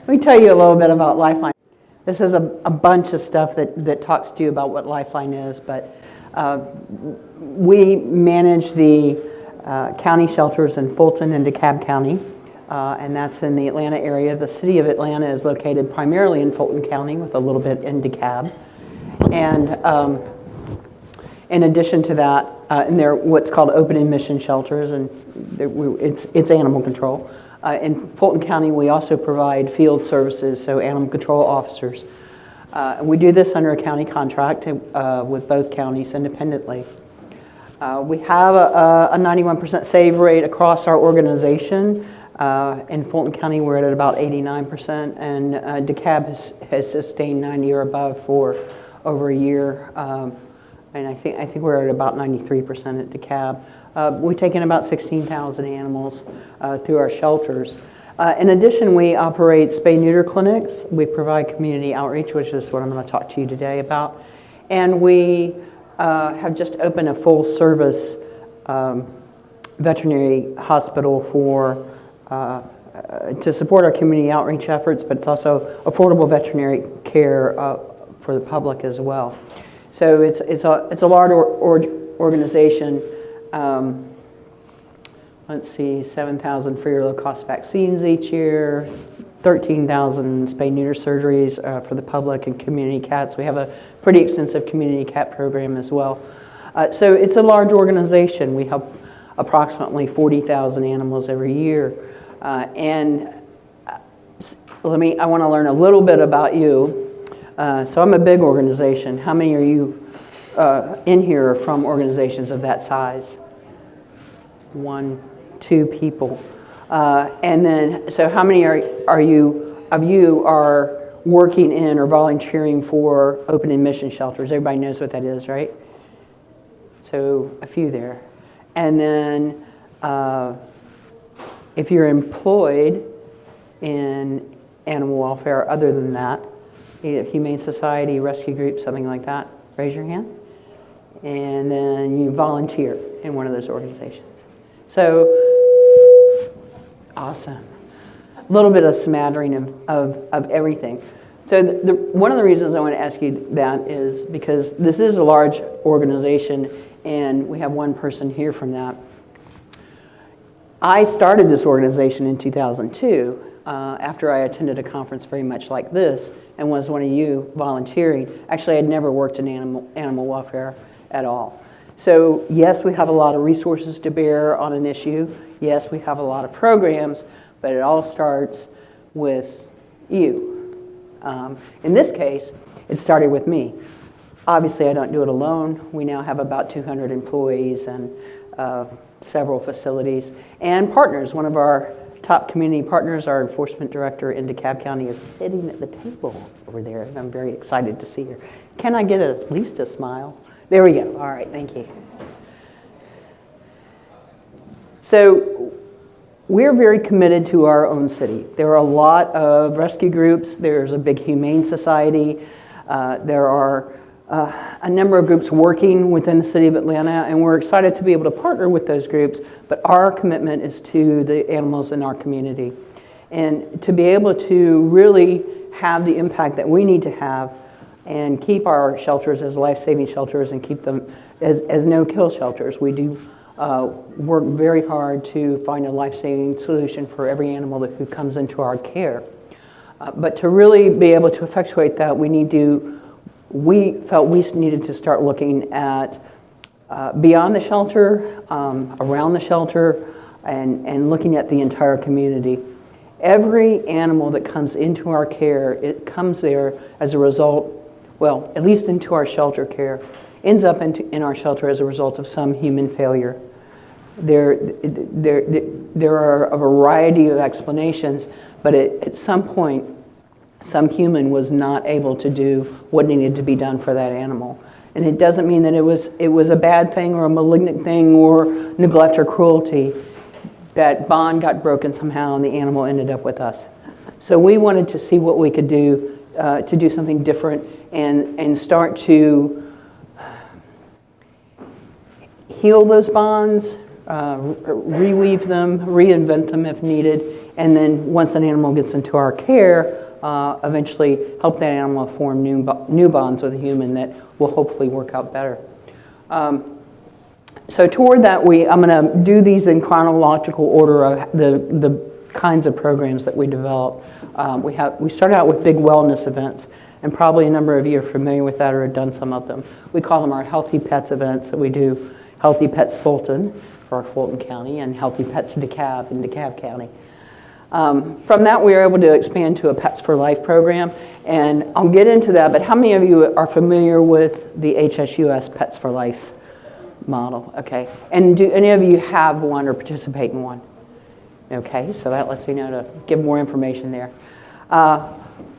Let me tell you a little bit about Lifeline. This is a bunch of stuff that talks to you about what Lifeline is, but we manage the county shelters in Fulton and DeKalb County, and that's in the Atlanta area. The city of Atlanta is located primarily in Fulton County with a little bit in DeKalb. And in addition to that, and they're what's called open admission shelters, and it's animal control. In Fulton County, we also provide field services, so animal control officers. And we do this under a county contract with both counties independently. We have a 91% save rate across our organization. In Fulton County, we're at about 89%, and DeKalb has sustained 90 or above for over a year. And I think we're at about 93% at DeKalb. We take in about 16,000 animals through our shelters. In addition, we operate spay-neuter clinics. We provide community outreach, which is what I'm going to talk to you today about. And we have just opened a full-service veterinary hospital to support our community outreach efforts, but it's also affordable veterinary care for the public as well. So it's a large organization. Let's see, 7,000 free or low-cost vaccines each year, 13,000 spay-neuter surgeries for the public and community cats. We have a pretty extensive community cat program as well. So it's a large organization. We help approximately 40,000 animals every year. I want to learn a little bit about you. So I'm a big organization. How many are you in here are from organizations of that size? 1, 2 people. And then, so how many are you working in or volunteering for open admission shelters? Everybody knows what that is, right? So a few there. And then if you're employed in animal welfare other than that, either Humane Society, rescue group, something like that, raise your hand. And then you volunteer in one of those organizations. So, awesome. A little bit of smattering of everything. So one of the reasons I want to ask you that is because this is a large organization and we have one person here from that. I started this organization in 2002 after I attended a conference very much like this and was one of you volunteering. Actually, I'd never worked in animal welfare at all. So yes, we have a lot of resources to bear on an issue. Yes, we have a lot of programs, but it all starts with you. In this case, it started with me. Obviously, I don't do it alone. We now have about 200 employees and several facilities and partners. One of our top community partners, our enforcement director in DeKalb County, is sitting at the table over there, and I'm very excited to see her. Can I get at least a smile? There we go. All right, thank you. So we're very committed to our own city. There are a lot of rescue groups. There's a big Humane Society. There are a number of groups working within the city of Atlanta, and we're excited to be able to partner with those groups, but our commitment is to the animals in our community. And to be able to really have the impact that we need to have and keep our shelters as life-saving shelters and keep them as no-kill shelters. We do work very hard to find a life-saving solution for every animal who comes into our care. But to really be able to effectuate that, we felt we needed to start looking at beyond the shelter, around the shelter, and looking at the entire community. Every animal that comes into our care, it comes there as a result, well, at least into our shelter care, ends up in our shelter as a result of some human failure. There are a variety of explanations, but at some point, some human was not able to do what needed to be done for that animal. And it doesn't mean that it was a bad thing or a malignant thing or neglect or cruelty. That bond got broken somehow and the animal ended up with us. So we wanted to see what we could do to do something different and start to heal those bonds, reweave them, reinvent them if needed, and then once an animal gets into our care, eventually help that animal form new bonds with a human that will hopefully work out better. So toward that, I'm going to do these in chronological order of the kinds of programs that we develop. We started out with big wellness events, and probably a number of you are familiar with that or have done some of them. We call them our Healthy Pets events that we do. Healthy Pets Fulton for Fulton County and Healthy Pets DeKalb in DeKalb County. From that, we were able to expand to a Pets for Life program, and I'll get into that, but how many of you are familiar with the HSUS Pets for Life model? Okay, and do any of you have one or participate in one? Okay, so that lets me know to give more information there.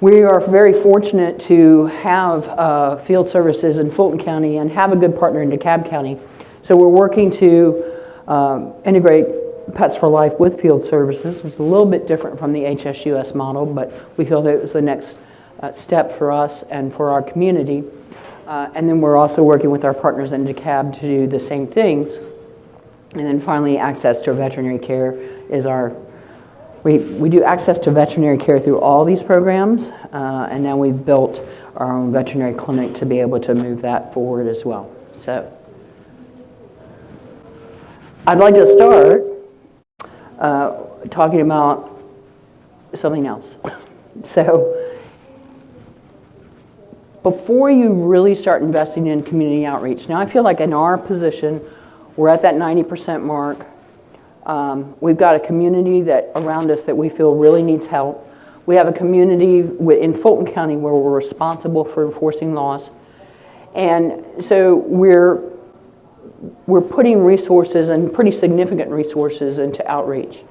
We are very fortunate to have field services in Fulton County and have a good partner in DeKalb County. So we're working to integrate Pets for Life with field services. It's a little bit different from the HSUS model, but we feel that it was the next step for us and for our community. And then we're also working with our partners in DeKalb to do the same things. And then finally, access to veterinary care is we do access to veterinary care through all these programs, and now we've built our own veterinary clinic to be able to move that forward as well. So I'd like to start talking about something else. So before you really start investing in community outreach, now I feel like in our position, we're at that 90% mark. We've got a community that around us that we feel really needs help. We have a community in Fulton County where we're responsible for enforcing laws. And so we're putting resources, and pretty significant resources, into outreach.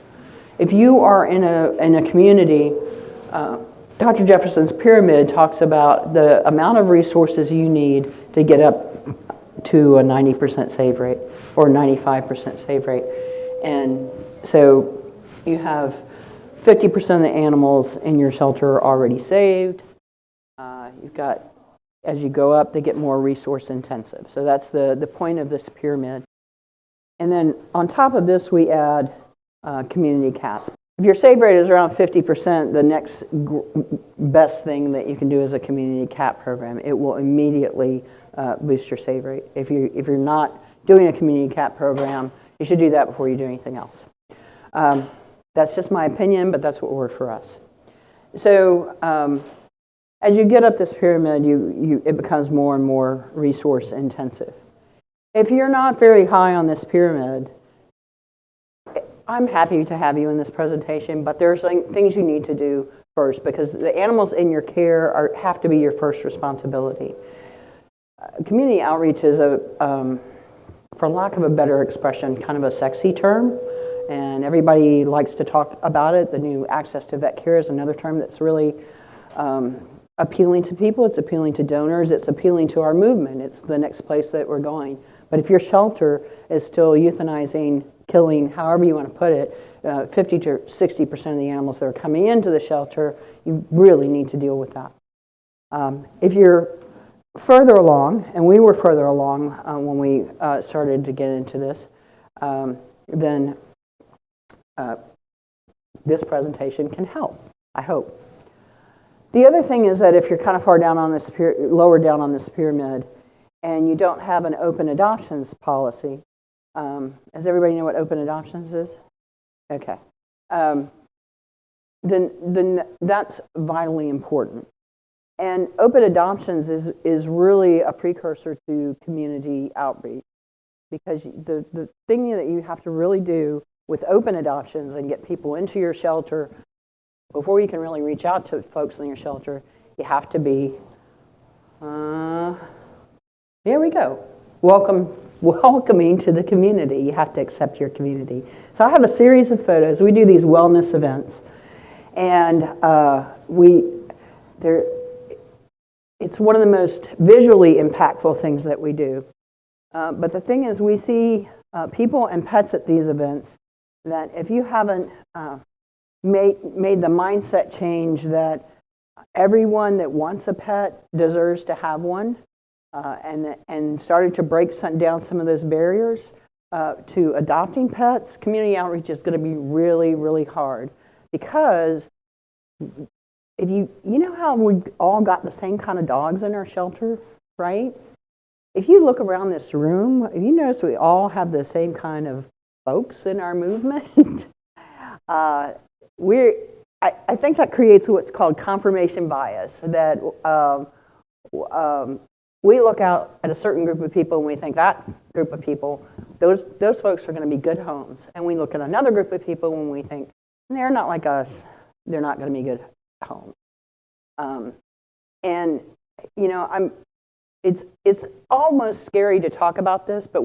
If you are in a community, Dr. Jefferson's pyramid talks about the amount of resources you need to get up to a 90% save rate or 95% save rate. And so you have 50% of the animals in your shelter are already saved. You've got, as you go up, they get more resource intensive. So that's the point of this pyramid. And then on top of this, we add community caps. If your save rate is around 50%, the next best thing that you can do is a community cap program. It will immediately boost your save rate. If you're not doing a community cap program, you should do that before you do anything else. That's just my opinion, but that's what worked for us. So as you get up this pyramid, it becomes more and more resource intensive. If you're not very high on this pyramid, I'm happy to have you in this presentation, but there's things you need to do first, because the animals in your care have to be your first responsibility. Community outreach is for lack of a better expression, kind of a sexy term, and everybody likes to talk about it. The new access to vet care is another term that's really appealing to people. It's appealing to donors. It's appealing to our movement. It's the next place that we're going. But if your shelter is still euthanizing, killing, however you want to put it, 50 to 60% of the animals that are coming into the shelter, you really need to deal with that. If you're further along, and we were further along when we started to get into this, then this presentation can help, I hope. The other thing is that if you're kind of far down on this, lower down on this pyramid, and you don't have an open adoptions policy, does everybody know what open adoptions is? Okay. Then that's vitally important. And open adoptions is really a precursor to community outreach, because the thing that you have to really do with open adoptions and get people into your shelter, before you can really reach out to folks in your shelter, you have to be, there we go, welcoming to the community. You have to accept your community. So I have a series of photos. We do these wellness events, and it's one of the most visually impactful things that we do. But the thing is, we see people and pets at these events that if you haven't made the mindset change that everyone that wants a pet deserves to have one, and started to break down some of those barriers to adopting pets, community outreach is going to be really, really hard. because if you know how we all got the same kind of dogs in our shelter, right? If you look around this room, if you notice we all have the same kind of folks in our movement, I think that creates what's called confirmation bias, that we look out at a certain group of people and we think that group of people, those folks are going to be good homes. And we look at another group of people and we think, they're not like us, they're not going to be good homes. And, you know, it's almost scary to talk about this, but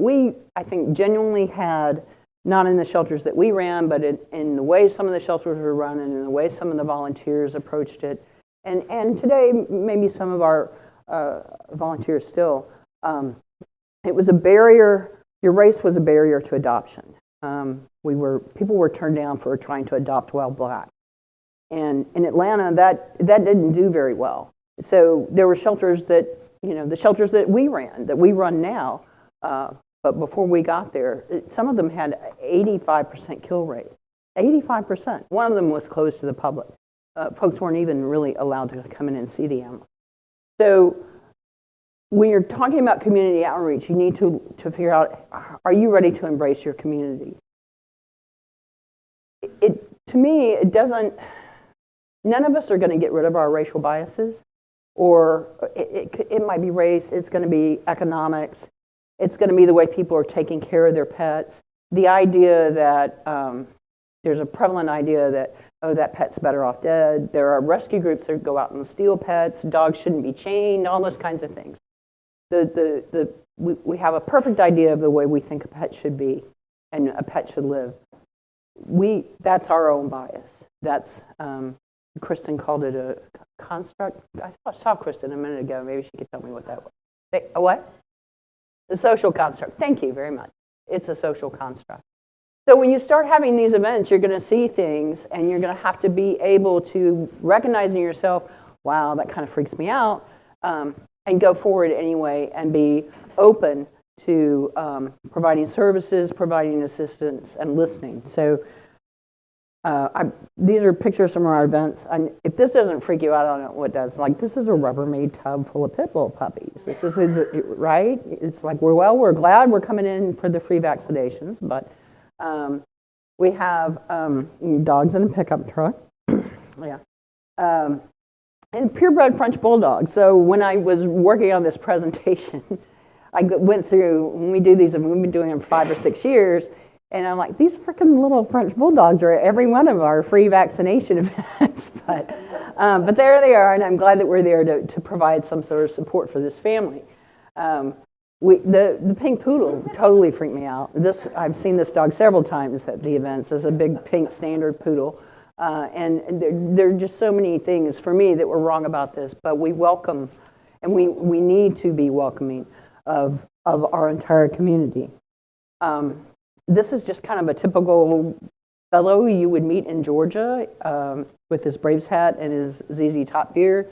I think, genuinely had, not in the shelters that we ran, but in the way some of the shelters were run and in the way some of the volunteers approached it. And today, maybe some of our volunteers still, it was a barrier. Your race was a barrier to adoption. People were turned down for trying to adopt wild black. And in Atlanta, that didn't do very well. So there were shelters that, you know, the shelters that we run now, but before we got there, some of them had 85% kill rate. 85%. One of them was closed to the public. Folks weren't even really allowed to come in and see the animals. So when you're talking about community outreach, you need to figure out, are you ready to embrace your community? To me, it doesn't, none of us are going to get rid of our racial biases, or it might be race, it's going to be economics, it's going to be the way people are taking care of their pets. The idea that there's a prevalent idea that, oh, that pet's better off dead. There are rescue groups that go out and steal pets. Dogs shouldn't be chained, all those kinds of things. We have a perfect idea of the way we think a pet should be and a pet should live. That's our own bias. That's, Kristen called it a construct. I saw Kristen a minute ago. Maybe she could tell me what that was. A what? The social construct. Thank you very much. It's a social construct. So when you start having these events, you're going to see things, and you're going to have to be able to recognize in yourself, wow, that kind of freaks me out, and go forward anyway and be open to providing services, providing assistance, and listening. So these are pictures from our events. And if this doesn't freak you out, I don't know what does. Like, this is a Rubbermaid tub full of pit bull puppies. This is right? It's like, we're glad we're coming in for the free vaccinations, but we have dogs in a pickup truck. Yeah. And purebred French bulldogs. So when I was working on this presentation, I went through, when we do these, and we've been doing them for 5 or 6 years, and I'm like, these freaking little French bulldogs are at every one of our free vaccination events. But there they are, and I'm glad that we're there to provide some sort of support for this family. The pink poodle totally freaked me out. I've seen this dog several times at the events. There's a big pink standard poodle. And there are just so many things for me that were wrong about this, but we welcome, and we need to be welcoming of our entire community. This is just kind of a typical fellow you would meet in Georgia with his Braves hat and his ZZ Top beer.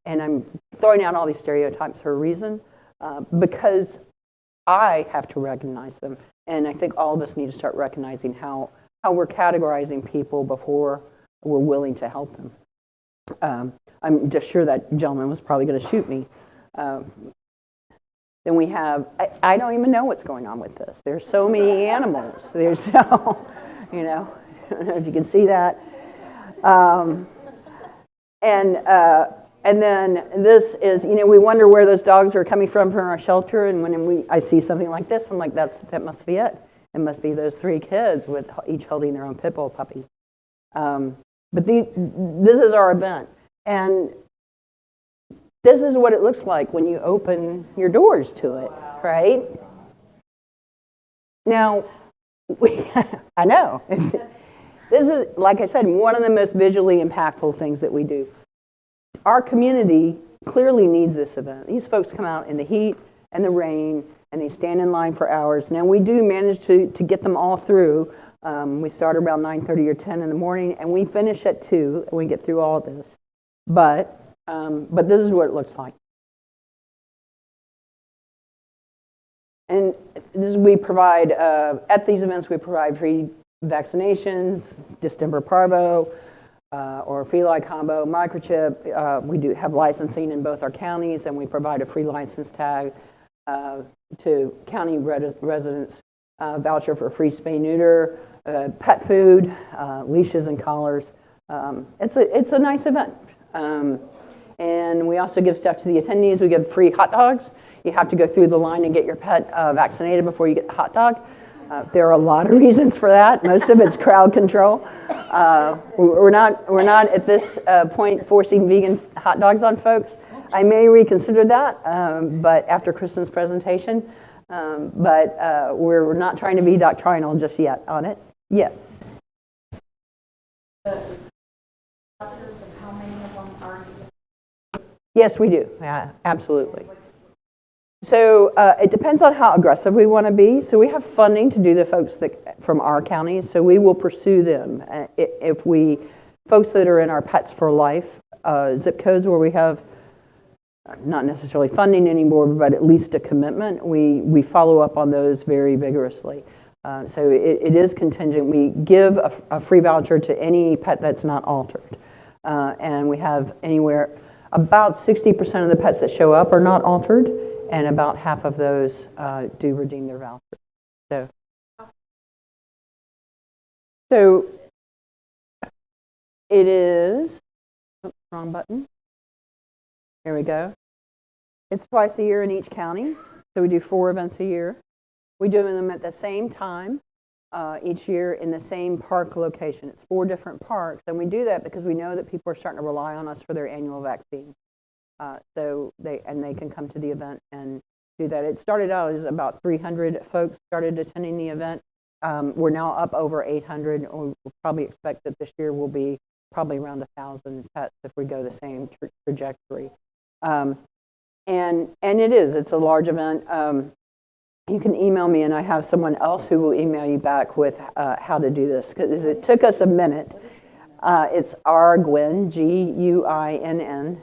And I'm throwing out all these stereotypes for a reason, because I have to recognize them. And I think all of us need to start recognizing how we're categorizing people before we're willing to help them. I'm just sure that gentleman was probably going to shoot me. Then we have, I don't even know what's going on with this. There's so many animals. There's so, you know, I don't know if you can see that. And then this is, you know, we wonder where those dogs are coming from our shelter. And when I see something like this, I'm like, that must be it. It must be those 3 kids with each holding their own pit bull puppy. But this is our event. And this is what it looks like when you open your doors to it, right? Now, I know. This is, like I said, one of the most visually impactful things that we do. Our community clearly needs this event. These folks come out in the heat and the rain, and they stand in line for hours. Now, we do manage to get them all through. We start around 9:30 or 10 in the morning, and we finish at 2, and we get through all of this. But this is what it looks like. And we provide, at these events, we provide free vaccinations, distemper parvo. or feline combo, microchip. We do have licensing in both our counties, and we provide a free license tag to county residents, voucher for free spay-neuter, pet food, leashes and collars. It's a nice event. And we also give stuff to the attendees. We give free hot dogs. You have to go through the line and get your pet vaccinated before you get the hot dog. There are a lot of reasons for that. Most of it's crowd control. We're not at this point forcing vegan hot dogs on folks. I may reconsider that, but after Kristen's presentation. But we're not trying to be doctrinal just yet on it. Yes. Yes, we do. Yeah, absolutely. So it depends on how aggressive we want to be. So we have funding to do the folks that from our counties. So we will pursue them. If folks that are in our Pets for Life zip codes where we have not necessarily funding anymore, but at least a commitment, we follow up on those very vigorously. So it is contingent. We give a free voucher to any pet that's not altered. And we have about 60% of the pets that show up are not altered, and about half of those do redeem their voucher. So it is, wrong button. Here we go. It's twice a year in each county, so we do 4 events a year. We do them at the same time each year in the same park location. It's 4 different parks, and we do that because we know that people are starting to rely on us for their annual vaccine. So they can come to the event and do that. It started out as about 300 folks started attending the event. We're now up over 800. We'll probably expect that this year will be probably around 1,000 pets if we go the same trajectory. And it's a large event. You can email me, and I have someone else who will email you back with how to do this, because it took us a minute. It's rguinn, Guinn,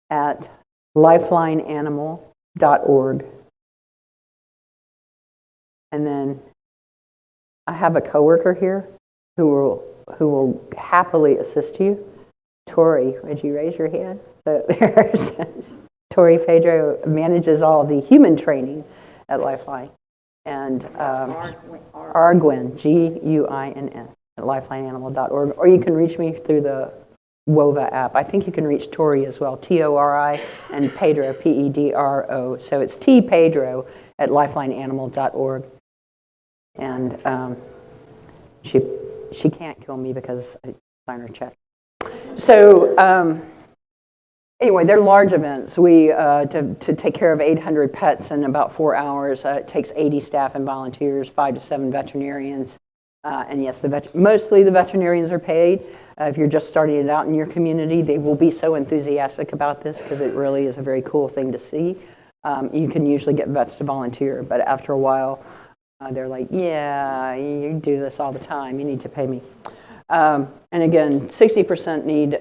at lifelineanimal.org. And then I have a coworker here who will happily assist you. Tori, would you raise your hand? So there's Tori Pedro manages all the human training at Lifeline. And rguinn, Guinn, at lifelineanimal.org. Or you can reach me through the WOVA app. I think you can reach Tori as well, Tori, and Pedro, Pedro. So it's Pedro at lifelineanimal.org. And she can't kill me because I sign her check. So anyway, they're large events. We to take care of 800 pets in about 4 hours. It takes 80 staff and volunteers, 5 to 7 veterinarians. And yes, mostly the veterinarians are paid. If you're just starting it out in your community, they will be so enthusiastic about this because it really is a very cool thing to see. You can usually get vets to volunteer, but after a while, they're like, yeah, you do this all the time. You need to pay me. And again, 60% need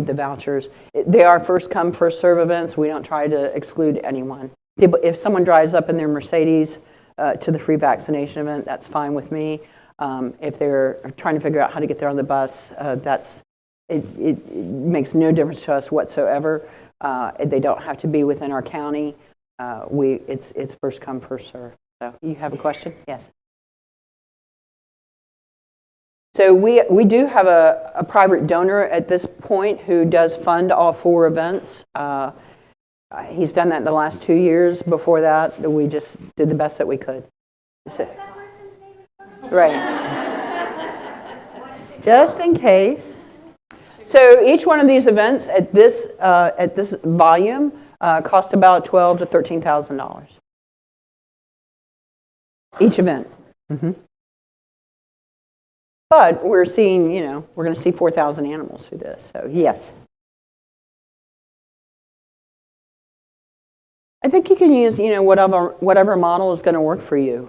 the vouchers. They are first come, first serve events. We don't try to exclude anyone. If someone drives up in their Mercedes to the free vaccination event, that's fine with me. If they're trying to figure out how to get there on the bus, it makes no difference to us whatsoever. They don't have to be within our county. It's first come, first serve. So you have a question? Yes. So we do have a private donor at this point who does fund all 4 events. He's done that the last 2 years. Before that, we just did the best that we could. So, right. Just in case. So each one of these events at this volume cost about $12,000 to $13,000. Each event. Mm-hmm. But we're seeing, we're going to see 4,000 animals through this. So yes. I think you can use, whatever model is going to work for you.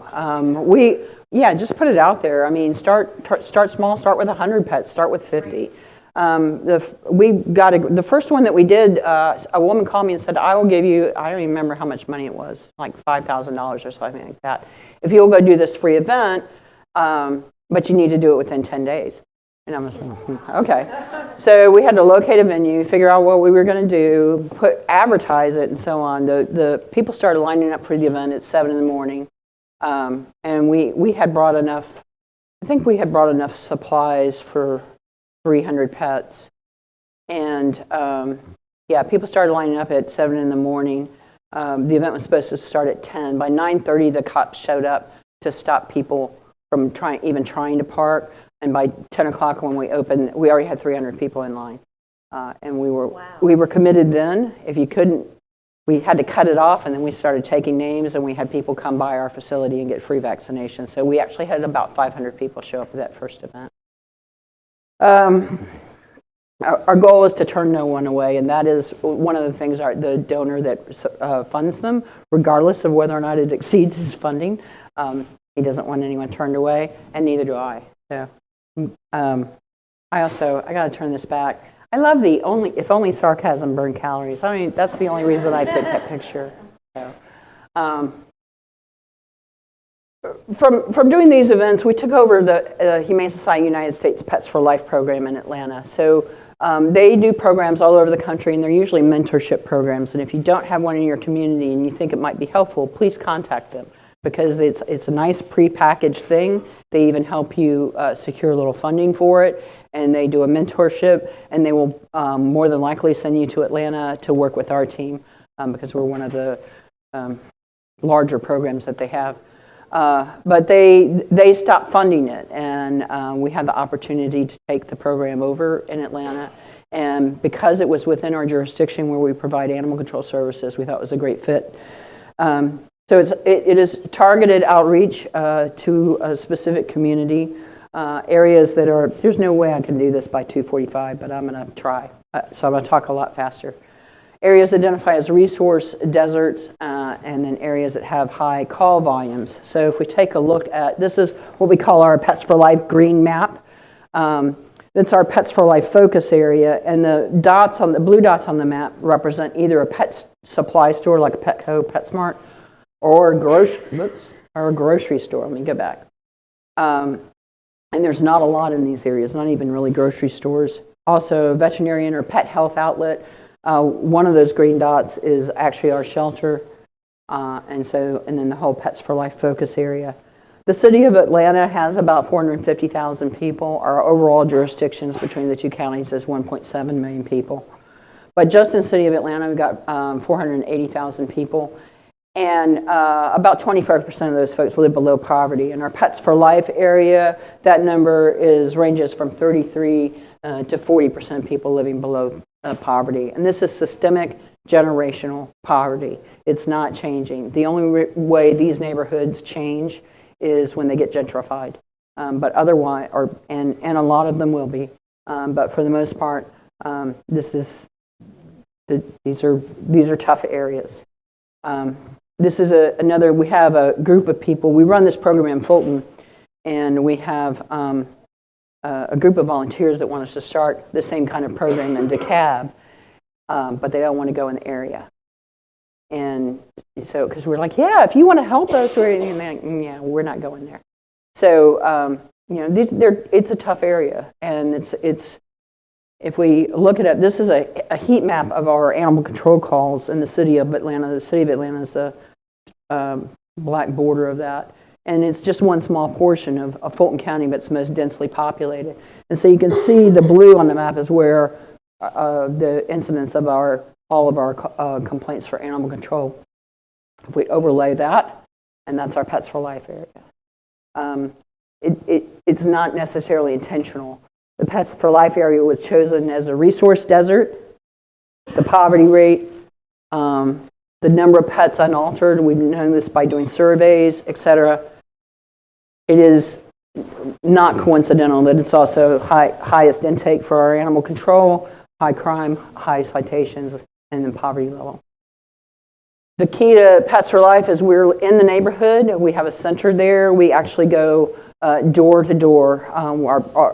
Just put it out there. I mean, start small. Start with 100 pets. Start with 50. The first one that we did. A woman called me and said, "I will give you." I don't even remember how much money it was, like $5,000 or something like that. If you'll go do this free event, but you need to do it within 10 days. And I'm just like, okay. So we had to locate a venue, figure out what we were going to do, advertise it, and so on. The people started lining up for the event at 7 in the morning, and we had brought enough. I think we had brought enough supplies for 300 pets, and yeah, people started lining up at 7 in the morning. The event was supposed to start at 10. By 9:30, the cops showed up to stop people from even trying to park. And by 10 o'clock when we opened, we already had 300 people in line. And we were committed then. If you couldn't, we had to cut it off, and then we started taking names, and we had people come by our facility and get free vaccinations. So we actually had about 500 people show up at that first event. Our goal is to turn no one away, and that is one of the things the donor that funds them, regardless of whether or not it exceeds his funding, he doesn't want anyone turned away, and neither do I. So, I got to turn this back. I love if only sarcasm burned calories. I mean, that's the only reason I picked that picture. So, from doing these events, we took over the Humane Society United States Pets for Life program in Atlanta. So they do programs all over the country, and they're usually mentorship programs. And if you don't have one in your community and you think it might be helpful, please contact them, because it's a nice prepackaged thing. They even help you secure a little funding for it, and they do a mentorship, and they will more than likely send you to Atlanta to work with our team, because we're one of the larger programs that they have. But they stopped funding it, and we had the opportunity to take the program over in Atlanta. And because it was within our jurisdiction where we provide animal control services, we thought it was a great fit. So it is targeted outreach to a specific community, areas that are, there's no way I can do this by 2:45, but I'm going to try. So I'm going to talk a lot faster. Areas identified as resource deserts, and then areas that have high call volumes. So if we take a look at, this is what we call our Pets for Life green map. That's our Pets for Life focus area, and the blue dots on the map represent either a pet supply store like a Petco, PetSmart, or a grocery store. Let me go back. And there's not a lot in these areas, not even really grocery stores. Also, a veterinarian or pet health outlet. One of those green dots is actually our shelter, and then the whole Pets for Life focus area. The city of Atlanta has about 450,000 people. Our overall jurisdictions between the two counties is 1.7 million people. But just in the city of Atlanta, we've got 480,000 people. And about 25% of those folks live below poverty. In our Pets for Life area, that number ranges from 33 to 40% of people living below poverty. And this is systemic generational poverty. It's not changing. The only way these neighborhoods change is when they get gentrified. But otherwise, and a lot of them will be. But for the most part, these are tough areas. This is we have a group of people. We run this program in Fulton, and we have a group of volunteers that want us to start the same kind of program in DeKalb, but they don't want to go in the area. And so, because we're like, yeah, if you want to help us, yeah, we're not going there. So, it's a tough area, and it's. If we look at it, this is a heat map of our animal control calls in the city of Atlanta. The city of Atlanta is the black border of that. And it's just one small portion of Fulton County, but it's most densely populated. And so you can see the blue on the map is where the incidence of all of our complaints for animal control. If we overlay that, and that's our Pets for Life area. It's not necessarily intentional. The Pets for Life area was chosen as a resource desert. The poverty rate, the number of pets unaltered, we've known this by doing surveys, etc. It is not coincidental that it's also highest intake for our animal control, high crime, high citations, and then poverty level. The key to Pets for Life is we're in the neighborhood. We have a center there. We actually go door to door.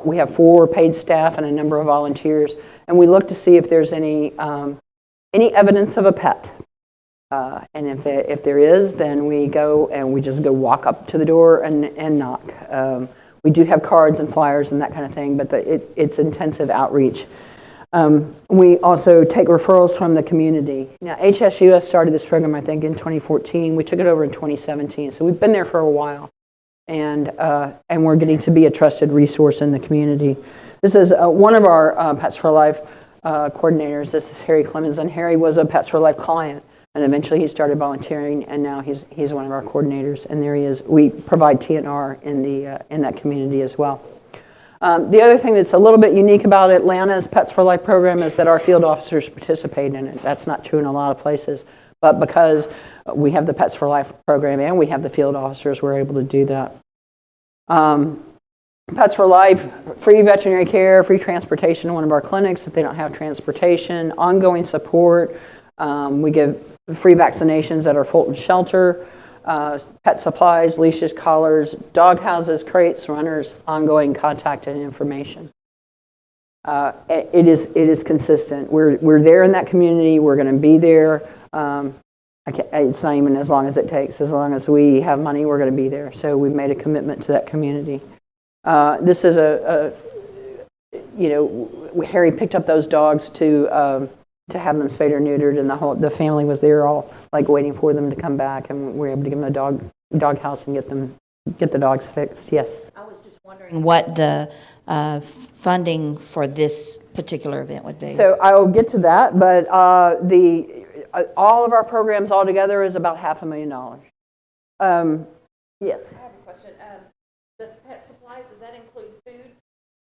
We have 4 paid staff and a number of volunteers, and we look to see if there's any evidence of a pet. And if there is, then we go and we just go walk up to the door and knock. We do have cards and flyers and that kind of thing, but it's intensive outreach. We also take referrals from the community. Now, HSUS started this program, I think, in 2014. We took it over in 2017, so we've been there for a while, and we're getting to be a trusted resource in the community. This is one of our Pets for Life coordinators. This is Harry Clemens, and Harry was a Pets for Life client, and eventually he started volunteering, and now he's one of our coordinators. And there he is. We provide TNR in that community as well. The other thing that's a little bit unique about Atlanta's Pets for Life program is that our field officers participate in it. That's not true in a lot of places, but because we have the Pets for Life program and we have the field officers, we're able to do that. Pets for Life, free veterinary care, free transportation to one of our clinics if they don't have transportation, ongoing support. We give free vaccinations at our Fulton shelter, pet supplies, leashes, collars, dog houses, crates, runners, ongoing contact and information. It is consistent. We're there in that community. We're going to be there. It's not even as long as it takes. As long as we have money, we're going to be there. So we've made a commitment to that community. This is Harry picked up those dogs to have them spayed or neutered, and the family was there all like waiting for them to come back, and we were able to give them a dog house and get the dogs fixed. Yes. I was just wondering what the funding for this particular event would be. So I will get to that, but all of our programs altogether is about $500,000. Yes. I have a question. The pet supplies, does that include food?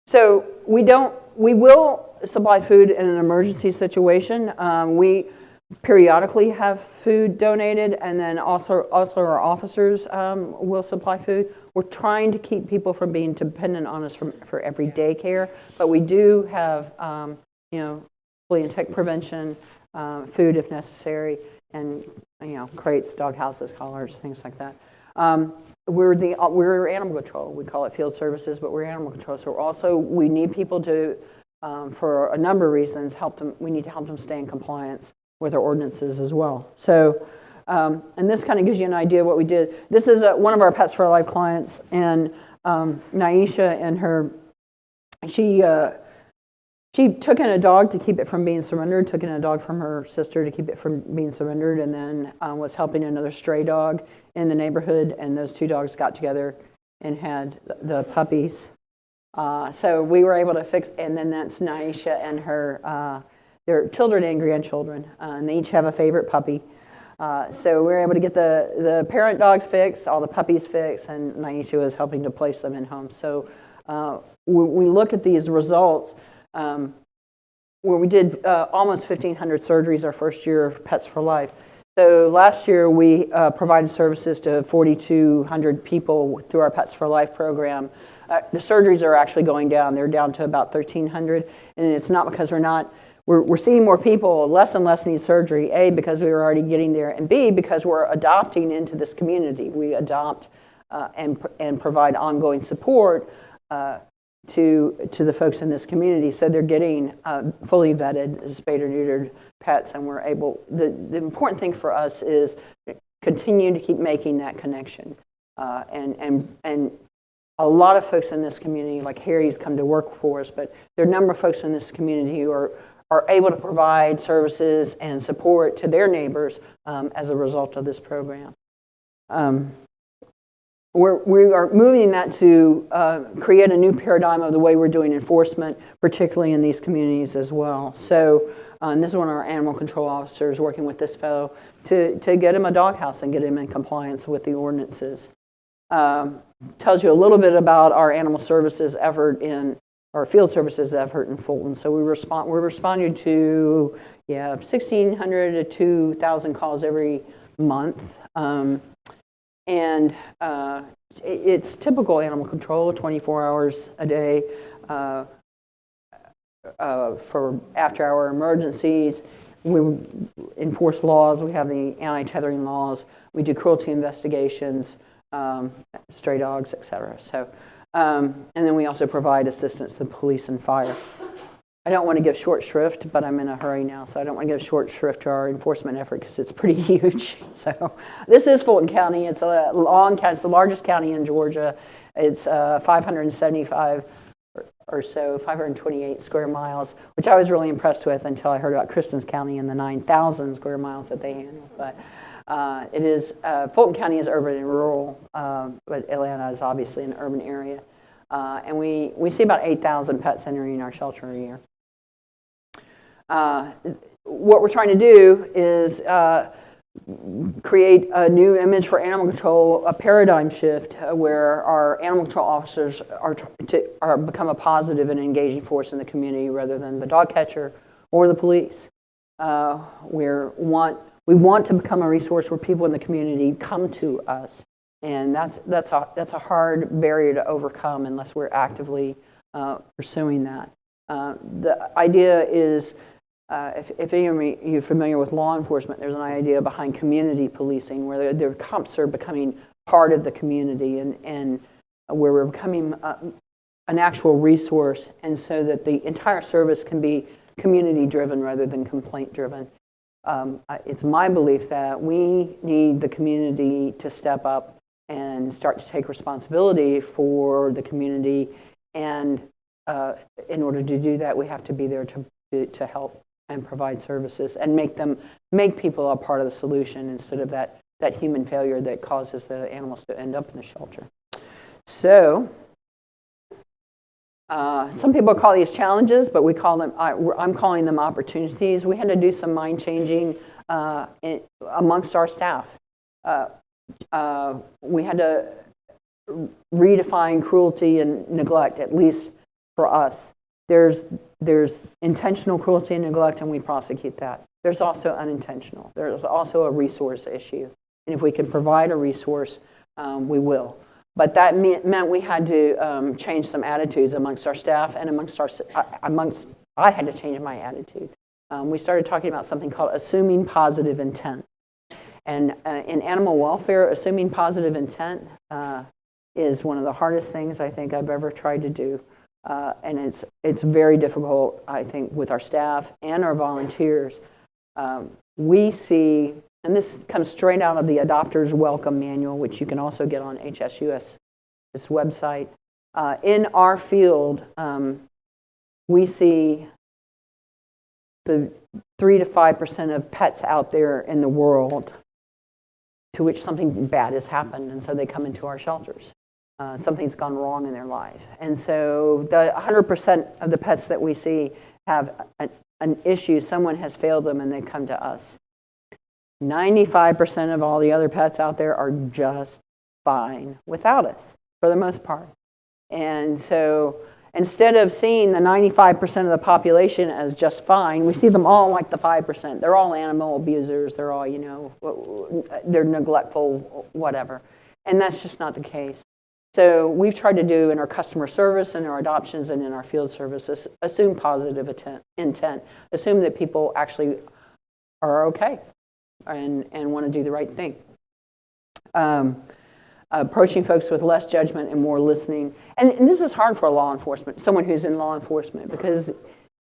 So we will supply food in an emergency situation. We periodically have food donated, and then also our officers will supply food. We're trying to keep people from being dependent on us for everyday care, but we do have flea and tick prevention, food if necessary, and crates, dog houses, collars, things like that. We're animal control. We call it field services, but we're animal control. So we need people to, for a number of reasons, help them. We need to help them stay in compliance with our ordinances as well. So, and this kind of gives you an idea of what we did. This is one of our Pets for Life clients, and Naisha and her, she took in a dog to keep it from being surrendered, took in a dog from her sister to keep it from being surrendered, and then was helping another stray dog in the neighborhood, and those two dogs got together and had the puppies. So we were able to fix, and then that's Naisha and her, their children and grandchildren, and they each have a favorite puppy. So we were able to get the parent dogs fixed, all the puppies fixed, and Naisha was helping to place them in homes. So we look at these results, where we did almost 1,500 surgeries our first year of Pets for Life. So last year we provided services to 4,200 people through our Pets for Life program. The surgeries are actually going down. They're down to about 1,300, and it's not because we're seeing more people. Less and less need surgery. A, because we were already getting there, and B, because we're adopting into this community. We adopt and provide ongoing support to the folks in this community, so they're getting fully vetted, spayed or neutered pets, and we're able. The important thing for us is continue to keep making that connection, and a lot of folks in this community, like Harry's come to work for us, but there are a number of folks in this community who are able to provide services and support to their neighbors as a result of this program. We are moving that to create a new paradigm of the way we're doing enforcement, particularly in these communities as well. So this is one of our animal control officers working with this fellow to get him a doghouse and get him in compliance with the ordinances. Tells you a little bit about our animal services effort our field services effort in Fulton. So we're responding to 1,600 to 2,000 calls every month. And it's typical animal control, 24 hours a day for after-hour emergencies. We enforce laws. We have the anti-tethering laws. We do cruelty investigations, stray dogs, etc. So, and then we also provide assistance to police and fire. I don't want to give short shrift, but I'm in a hurry now, so I don't want to give short shrift to our enforcement effort because it's pretty huge. So this is Fulton County. It's a long county. It's the largest county in Georgia. It's 575 or so, 528 square miles, which I was really impressed with until I heard about Kristen's County and the 9,000 square miles that they handle. But it is, Fulton County is urban and rural, but Atlanta is obviously an urban area. And we see about 8,000 pets entering our shelter a year. What we're trying to do is create a new image for animal control, a paradigm shift where our animal control officers are become a positive and engaging force in the community rather than the dog catcher or the police. We want to become a resource where people in the community come to us, and that's a hard barrier to overcome unless we're actively pursuing that. The idea is, if any of you are familiar with law enforcement, there's an idea behind community policing where their cops are becoming part of the community and where we're becoming an actual resource, and so that the entire service can be community driven rather than complaint driven. It's my belief that we need the community to step up and start to take responsibility for the community, and in order to do that, we have to be there to help and provide services and make people a part of the solution instead of that human failure that causes the animals to end up in the shelter. So some people call these challenges, but I'm calling them opportunities. We had to do some mind changing amongst our staff. We had to redefine cruelty and neglect, at least for us. There's intentional cruelty and neglect, and we prosecute that. There's also unintentional. There's also a resource issue. And if we can provide a resource, we will. But that meant we had to change some attitudes amongst our staff and I had to change my attitude. We started talking about something called assuming positive intent. And in animal welfare, assuming positive intent is one of the hardest things I think I've ever tried to do. And it's very difficult, I think, with our staff and our volunteers. We see, and this comes straight out of the Adopters Welcome Manual, which you can also get on HSUS, this website. In our field, we see the 3 to 5% of pets out there in the world to which something bad has happened, and so they come into our shelters. Something's gone wrong in their life. And so the 100% of the pets that we see have an issue. Someone has failed them and they come to us. 95% of all the other pets out there are just fine without us, for the most part. And so instead of seeing the 95% of the population as just fine, we see them all like the 5%. They're all animal abusers. They're all, they're neglectful, whatever. And that's just not the case. So we've tried to do in our customer service and our adoptions and in our field services, assume positive intent, assume that people actually are okay and want to do the right thing. Approaching folks with less judgment and more listening. And this is hard for law enforcement, someone who's in law enforcement, because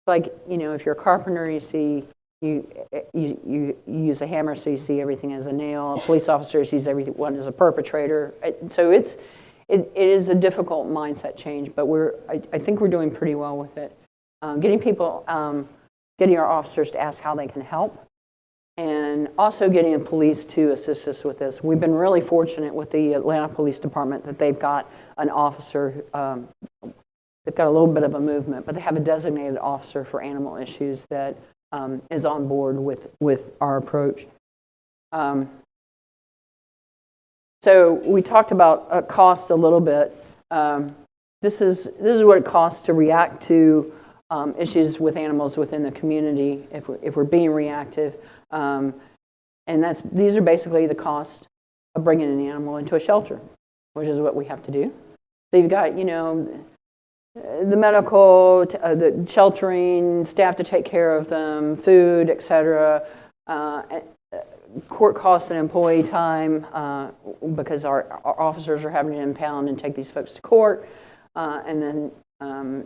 like, if you're a carpenter, you see, you use a hammer, so you see everything as a nail. A police officer sees everyone as a perpetrator. So it is a difficult mindset change, but I think we're doing pretty well with it. Getting our officers to ask how they can help, and also getting the police to assist us with this. We've been really fortunate with the Atlanta Police Department that they've got an officer, they've got a little bit of a movement, but they have a designated officer for animal issues that is on board with our approach. So we talked about cost a little bit. This is what it costs to react to issues with animals within the community if we're being reactive. And these are basically the cost of bringing an animal into a shelter, which is what we have to do. So you've got, the medical, the sheltering, staff to take care of them, food, etc., court costs and employee time because our officers are having to impound and take these folks to court, and then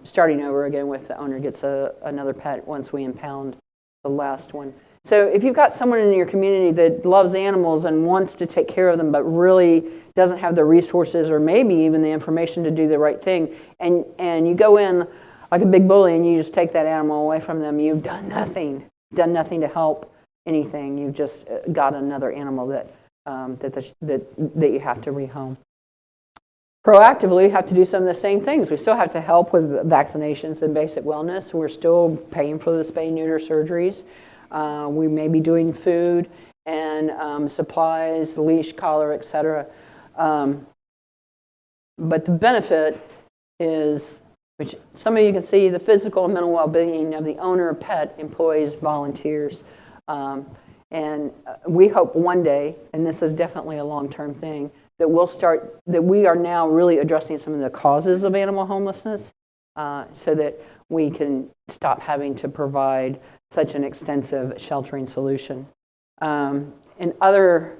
starting over again if the owner gets another pet once we impound the last one. So if you've got someone in your community that loves animals and wants to take care of them, but really doesn't have the resources or maybe even the information to do the right thing, and you go in like a big bully and you just take that animal away from them, you've done nothing to help anything. You've just got another animal that you have to rehome. Proactively, we have to do some of the same things. We still have to help with vaccinations and basic wellness. We're still paying for the spay-neuter surgeries. We may be doing food and supplies, leash, collar, etc. But the benefit is, which some of you can see, the physical and mental well-being of the owner, pet, employees, volunteers. And we hope one day, and this is definitely a long-term thing, that we are now really addressing some of the causes of animal homelessness so that we can stop having to provide such an extensive sheltering solution. In other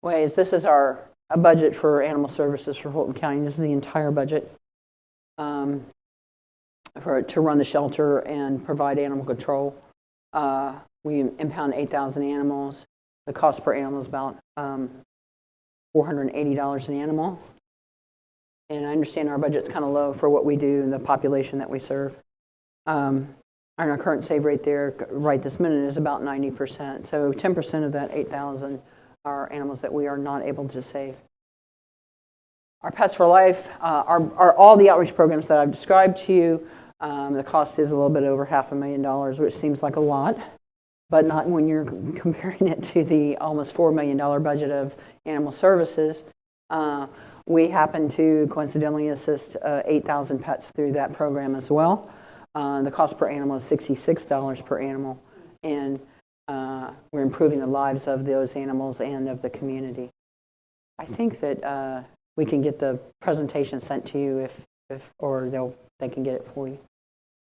ways, this is a budget for animal services for Fulton County. This is the entire budget to run the shelter and provide animal control. We impound 8,000 animals. The cost per animal is about $480 an animal. And I understand our budget's kind of low for what we do and the population that we serve. And our current save rate there right this minute is about 90%. So 10% of that 8,000 are animals that we are not able to save. Our Pets for Life are all the outreach programs that I've described to you. The cost is a little bit over $500,000, which seems like a lot, but not when you're comparing it to the almost $4 million budget of animal services. We happen to coincidentally assist 8,000 pets through that program as well. The cost per animal is $66 per animal, and we're improving the lives of those animals and of the community. I think that we can get the presentation sent to you or they can get it for you.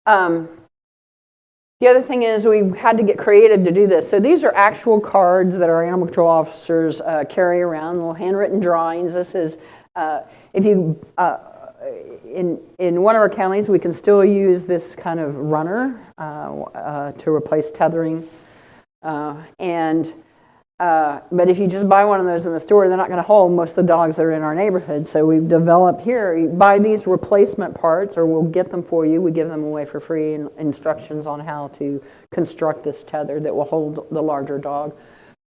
The other thing is we had to get creative to do this. So these are actual cards that our animal control officers carry around, little handwritten drawings. This is, if you, in one of our counties, we can still use this kind of runner to replace tethering. But if you just buy one of those in the store, they're not going to hold most of the dogs that are in our neighborhood. So we've developed here, you buy these replacement parts, or we'll get them for you. We give them away for free, and instructions on how to construct this tether that will hold the larger dog.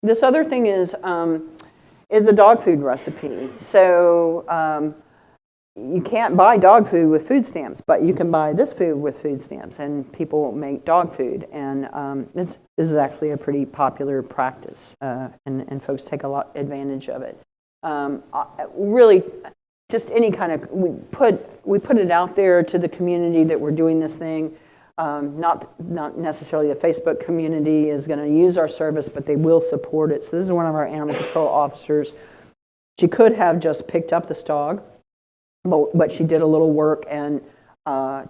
This other thing is a dog food recipe. So you can't buy dog food with food stamps, but you can buy this food with food stamps, and people make dog food. And this is actually a pretty popular practice, and folks take a lot advantage of it. Really, just any kind of, we put it out there to the community that we're doing this thing. Not necessarily the Facebook community is going to use our service, but they will support it. So this is one of our animal control officers. She could have just picked up this dog, but she did a little work and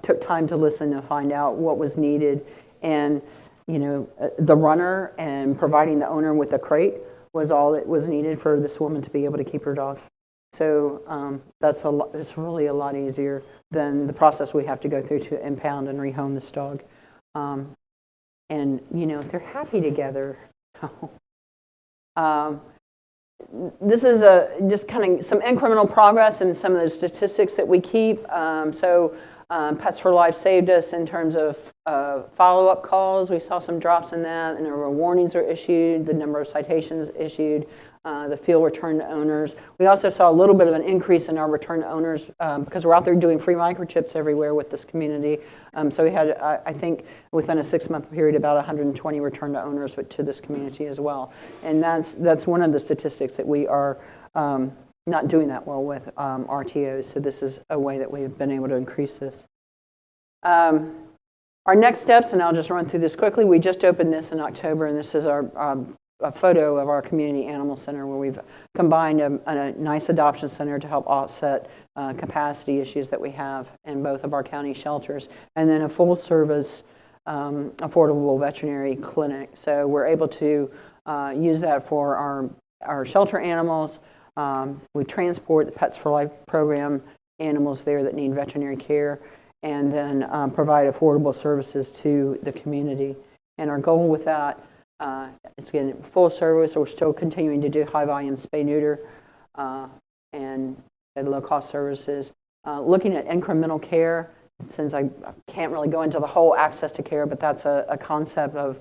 took time to listen to find out what was needed. And, the runner and providing the owner with a crate was all that was needed for this woman to be able to keep her dog. So it's really a lot easier than the process we have to go through to impound and rehome this dog. And, they're happy together. This is just kind of some incremental progress in some of the statistics that we keep. Pets for Life saved us in terms of follow-up calls. We saw some drops in that, and the number of warnings are issued, the number of citations issued, the field return to owners. We also saw a little bit of an increase in our return to owners because we're out there doing free microchips everywhere with this community. So we had, I think, within a 6-month period, about 120 return to owners to this community as well. And that's one of the statistics that we are not doing that well with RTOs. So this is a way that we've been able to increase this. Our next steps, and I'll just run through this quickly. We just opened this in October, and this is a photo of our community animal center where we've combined a nice adoption center to help offset capacity issues that we have in both of our county shelters, and then a full service affordable veterinary clinic. So we're able to use that for our shelter animals. We transport the Pets for Life program animals there that need veterinary care, and then provide affordable services to the community. And our goal with that It's getting full service. We're still continuing to do high volume spay neuter and low cost services. Looking at incremental care, since I can't really go into the whole access to care, but that's a concept of,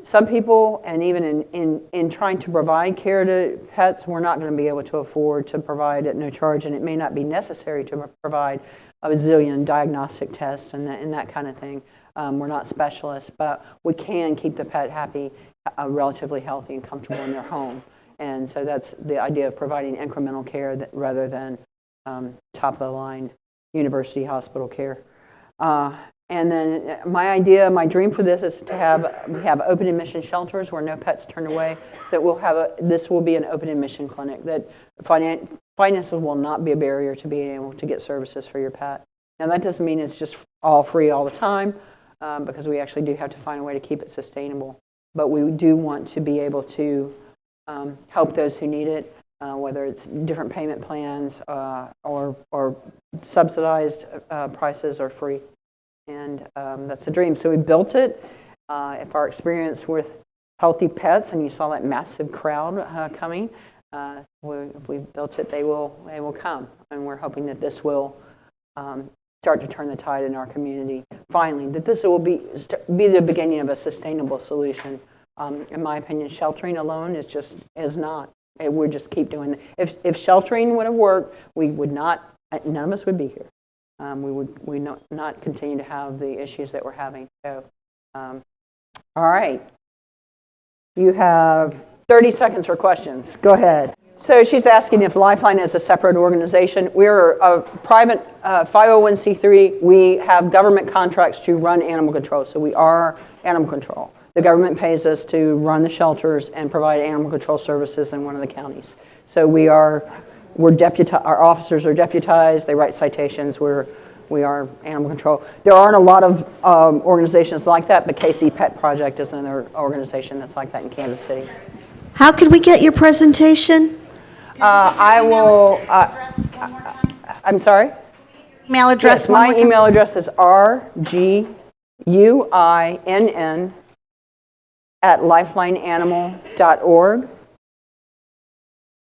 some people, and even in trying to provide care to pets, we're not going to be able to afford to provide at no charge, and it may not be necessary to provide a bazillion diagnostic tests and that kind of thing. We're not specialists, but we can keep the pet happy, relatively healthy and comfortable in their home. And so that's the idea of providing incremental care rather than top-of-the-line university hospital care. And then my dream for this is to have open admission shelters where no pets turn away. That this will be an open admission clinic. That finances will not be a barrier to being able to get services for your pet. Now that doesn't mean it's just all free all the time, because we actually do have to find a way to keep it sustainable. But we do want to be able to help those who need it, whether it's different payment plans or subsidized prices or free. And that's the dream. So we built it. If our experience with healthy pets, and you saw that massive crowd coming, if we built it, they will come. And we're hoping that this will start to turn the tide in our community. Finally, that this will be the beginning of a sustainable solution. In my opinion, sheltering alone is not. It would just keep doing it. If sheltering would have worked, we would not. None of us would be here. We would not continue to have the issues that we're having. So, all right. You have 30 seconds for questions. Go ahead. So she's asking if Lifeline is a separate organization. We're a private 501c3. We have government contracts to run animal control. So we are animal control. The government pays us to run the shelters and provide animal control services in one of the counties. So we're deputized. Our officers are deputized. They write citations. We are animal control. There aren't a lot of organizations like that, but KC Pet Project is another organization that's like that in Kansas City. How could we get your presentation? I will. I'm sorry. Email address. Yes, my email address is rguinn@lifelineanimal.org.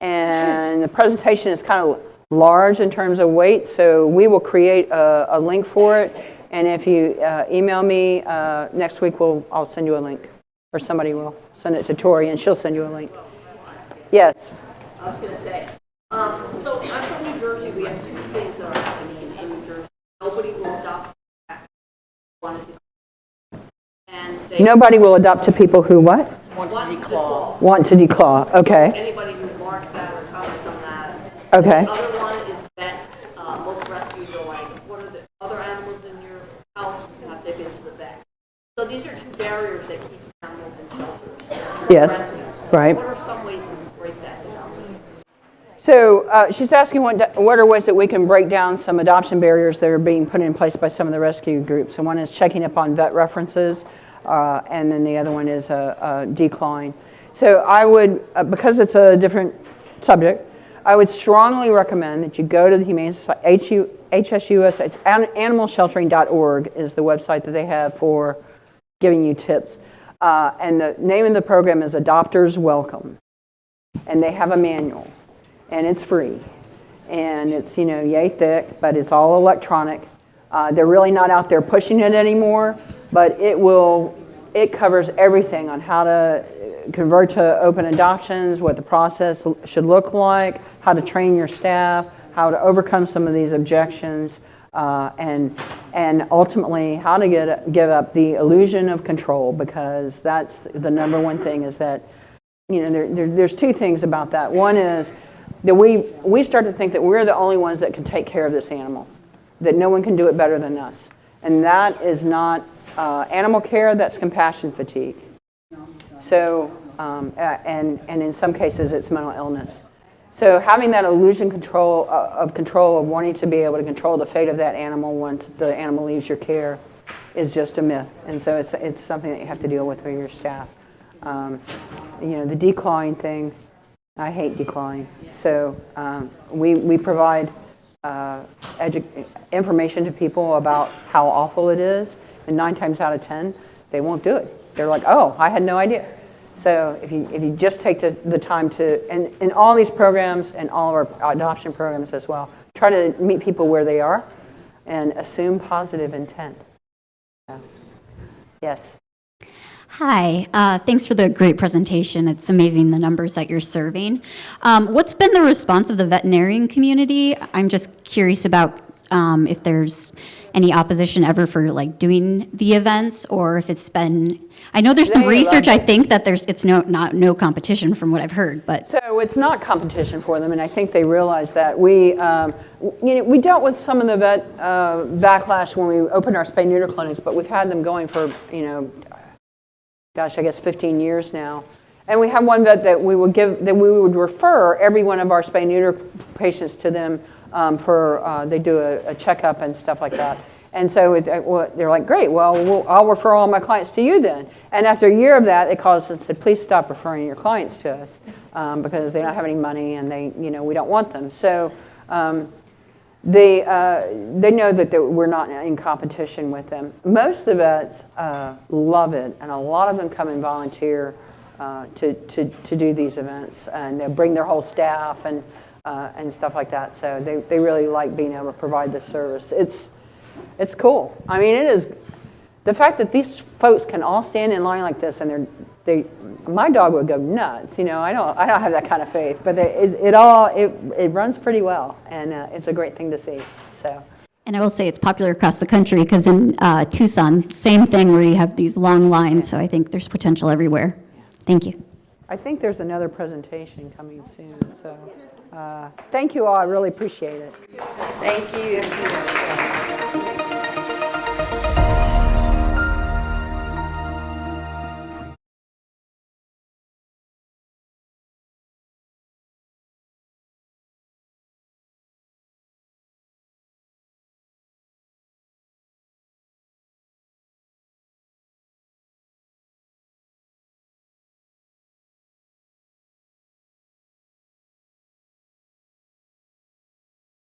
And the presentation is kind of large in terms of weight, so we will create a link for it. And if you email me next week, I'll send you a link, or somebody will send it to Tori, and she'll send you a link. Yes. I was going to say, so I'm from New Jersey. We have two things that are happening in New Jersey. Nobody will adopt Nobody will adopt to people who what? Want to declaw. Want to declaw. Okay. So anybody who marks that or comments on that. Okay. The other one is that most rescues are like, what are the other animals in your house? Have they been to the vet? So these are two barriers that keep animals in shelters. Yes. Rescues. Right. What are some ways we can break that down? So she's asking what are ways that we can break down some adoption barriers that are being put in place by some of the rescue groups. And one is checking up on vet references, and then the other one is a decline. So I would, because it's a different subject, I would strongly recommend that you go to the Humane Society, HSUS, it's animalsheltering.org is the website that they have for giving you tips. And the name of the program is Adopters Welcome. And they have a manual. And it's free. And it's, yay thick, but it's all electronic. They're really not out there pushing it anymore, but it covers everything on how to convert to open adoptions, what the process should look like, how to train your staff, how to overcome some of these objections, and ultimately how to give up the illusion of control, because that's the number one thing is that, there's two things about that. One is that we start to think that we're the only ones that can take care of this animal, that no one can do it better than us. And that is not animal care, that's compassion fatigue. So, and in some cases it's mental illness. So having that illusion of wanting to be able to control the fate of that animal once the animal leaves your care is just a myth. And so it's something that you have to deal with your staff. The decline thing, I hate decline. So we provide information to people about how awful it is, and 9 times out of 10, they won't do it. They're like, oh, I had no idea. So if you just take the time to, and in all these programs and all of our adoption programs as well, try to meet people where they are and assume positive intent. So, yes. Hi, thanks for the great presentation. It's amazing the numbers that you're serving. What's been the response of the veterinarian community? I'm just curious about if there's any opposition ever for like doing the events, or if it's been. I know there's some They research. love I think that it's no competition from what I've heard, but. So it's not competition for them, and I think they realize that. We dealt with some of the vet backlash when we opened our spay neuter clinics, but we've had them going for gosh, I guess 15 years now. And we have one vet that we would refer every one of our spay neuter patients to them they do a checkup and stuff like that. And so they're like, great, well, I'll refer all my clients to you then. And after a year of that, they called us and said, please stop referring your clients to us because they don't have any money and we don't want them. So they know that we're not in competition with them. Most of the vets love it, and a lot of them come and volunteer to do these events, and they'll bring their whole staff and stuff like that. So they really like being able to provide this service. It's cool. I mean, it is the fact that these folks can all stand in line like this, and my dog would go nuts. I don't have that kind of faith, but it runs pretty well, and it's a great thing to see. So. And I will say it's popular across the country because in Tucson, same thing where you have these long lines. So I think there's potential everywhere. Thank you. I think there's another presentation coming soon. So thank you all. I really appreciate it. Thank you.